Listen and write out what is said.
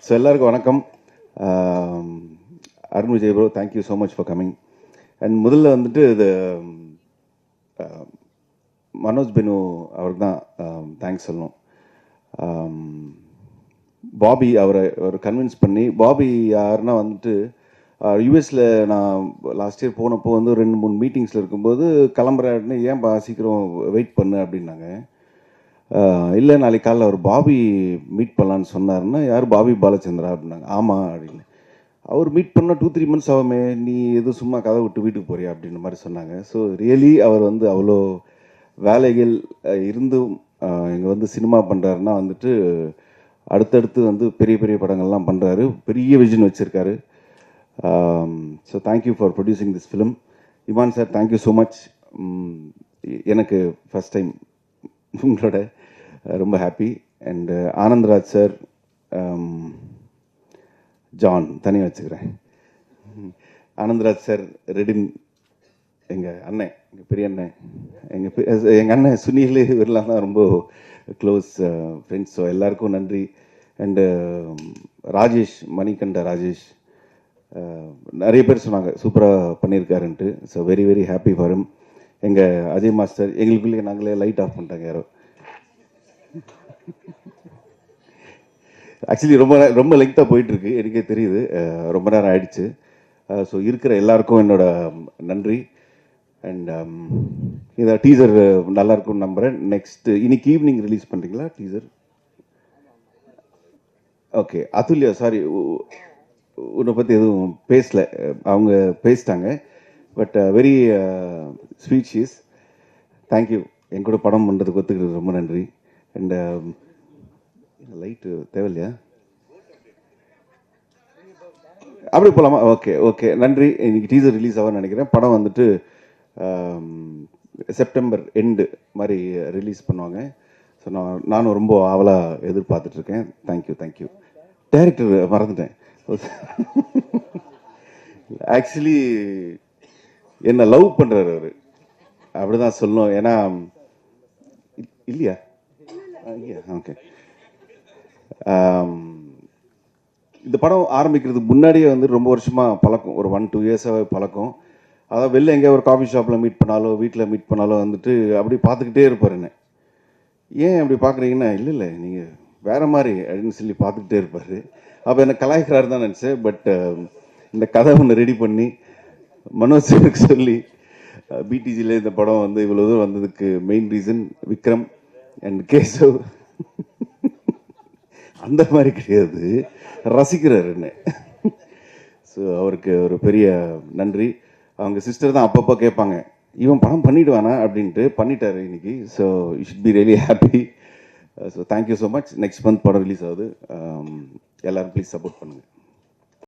So எல்லாருக்கும் வணக்கம். Arun Vijay bro, thank you so much for coming. And முதல்ல வந்துட்டு இது மனோஜ் பெனு அவருக்கு தான் தேங்க்ஸ் சொல்லணும். பாபி அவரை ஒரு கன்வின்ஸ் பண்ணி, பாபி யாருன்னா வந்துட்டு யூஎஸில் நான் லாஸ்ட் இயர் போனப்போ வந்து 2-3 மீட்டிங்ஸில் இருக்கும்போது கிளம்புறாருன்னு, ஏன் சீக்கிரம் வெயிட் பண்ணு அப்படின்னாங்க. இல்லை நாளைக்கு காலையில் அவர் பாபி மீட் பண்ணலான்னு சொன்னார்னா, யார் பாபி பாலச்சந்திரா அப்படின்னாங்க. ஆமாம் அப்படின்னு. அவர் மீட் பண்ணால் 2-3 months ஆகுமே, நீ எதுவும் சும்மா கதை விட்டு வீட்டுக்கு போறியா அப்படின்ற மாதிரி சொன்னாங்க. ஸோ ரியலி அவர் வந்து அவ்வளோ வேலைகள் இருந்தும் இங்கே வந்து சினிமா பண்ணுறாருன்னா வந்துட்டு அடுத்தடுத்து வந்து பெரிய பெரிய படங்கள்லாம் பண்ணுறாரு, பெரிய விஷன் வச்சுருக்காரு. So thank you for producing this film. Imman sir, thank you so much. எனக்கு ஃபஸ்ட் டைம் உங்களோட ரொம்ப happy. And Anandraj sir, John தனியாக வச்சுக்கிறேன். ஆனந்த்ராஜ் சார், ரெடின், எங்கள் அண்ணன், எங்கள் பெரிய அண்ணன், எங்கள் அண்ணன் சுனில், இவரெல்லாம் தான் ரொம்ப க்ளோஸ் ஃப்ரெண்ட்ஸ். ஸோ எல்லாருக்கும் நன்றி. அண்டு ராஜேஷ், மணிகண்ட ராஜேஷ், நிறைய பேர் சொன்னாங்க சூப்பராக பண்ணியிருக்காருன்ட்டு. So very very happy for him. எங்கள் அஜய் மாஸ்டர், எங்களுக்குள்ளே நாங்களே லைட் ஆஃப் பண்ணிட்டாங்க யாரோ. ஆக்சுவலி ரொம்ப லெங்க்த்தாக போயிட்டுருக்கு, எனக்கே தெரியுது, ரொம்ப நேரம் ஆயிடுச்சு. ஸோ இருக்கிற எல்லாருக்கும் என்னோட நன்றி. அண்ட் இந்த டீசர் நல்லாயிருக்கும்னு நம்புகிறேன். நெக்ஸ்ட் இன்னைக்கு ஈவினிங் ரிலீஸ் பண்ணுறீங்களா டீசர்? ஓகே. அதுல்யா, சாரி, உன்னை பற்றி எதுவும் பேசலை, அவங்க பேசிட்டாங்க. But very sweet she's. Thank you என் கூட படம் பண்ணுறதுக்கு ஒத்துக்கிறது ரொம்ப நன்றி. அண்ட் லைட்டு தேவையில்லையா? அப்படி போகலாமா? ஓகே ஓகே, நன்றி. இன்னைக்கு டீசர் ரிலீஸ் ஆகும்னு நினைக்கிறேன். படம் வந்துட்டு செப்டம்பர் எண்டு மாதிரி ரிலீஸ் பண்ணுவாங்க. ஸோ நானும் ரொம்ப ஆவலாக எதிர்பார்த்துட்ருக்கேன். தேங்க்யூ. டைரக்டர் மறந்துட்டேன். ஆக்சுவலி என்ன லவ் பண்ணுறாரு அவர், அப்படிதான் சொல்லணும். ஏன்னா இல்லையா? ஓகே. இந்த படம் ஆரம்பிக்கிறதுக்கு முன்னாடியே வந்து ரொம்ப வருஷமாக பழக்கம், ஒரு 1-2 இயர்ஸாகவே பழக்கம். அதாவது வெளில எங்கேயா ஒரு காஃபி ஷாப்பில் மீட் பண்ணாலோ, வீட்டில் மீட் பண்ணாலோ வந்துட்டு அப்படி பார்த்துக்கிட்டே இருப்பார் என்ன. ஏன் அப்படி பார்க்குறீங்கன்னா, இல்லை நீங்கள் வேறு மாதிரி அப்படின்னு சொல்லி பார்த்துக்கிட்டே இருப்பார். அப்போ என்ன கலாய்க்கிறாரு தான் நினச்சேன். பட் இந்த கதை ஒன்று ரெடி பண்ணி மனோஜருக்கு சொல்லி பிடிஜியில் இந்த படம் வந்து இவ்வளோ தூரம் வந்ததுக்கு main reason Vikram and Keshav. அந்த மாதிரி கிடையாது, ரசிக்கிறார் என்ன. ஸோ அவருக்கு ஒரு பெரிய நன்றி. அவங்க சிஸ்டர் தான் அப்பப்போ கேட்பாங்க, இவன் படம் பண்ணிவிடுவானா அப்படின்ட்டு. பண்ணிட்டாரு இன்னைக்கு. So you should be really happy. So thank you so much. Next month படம் ரிலீஸ் ஆகுது. எல்லோரும் ப்ளீஸ் சப்போர்ட் பண்ணுங்கள்.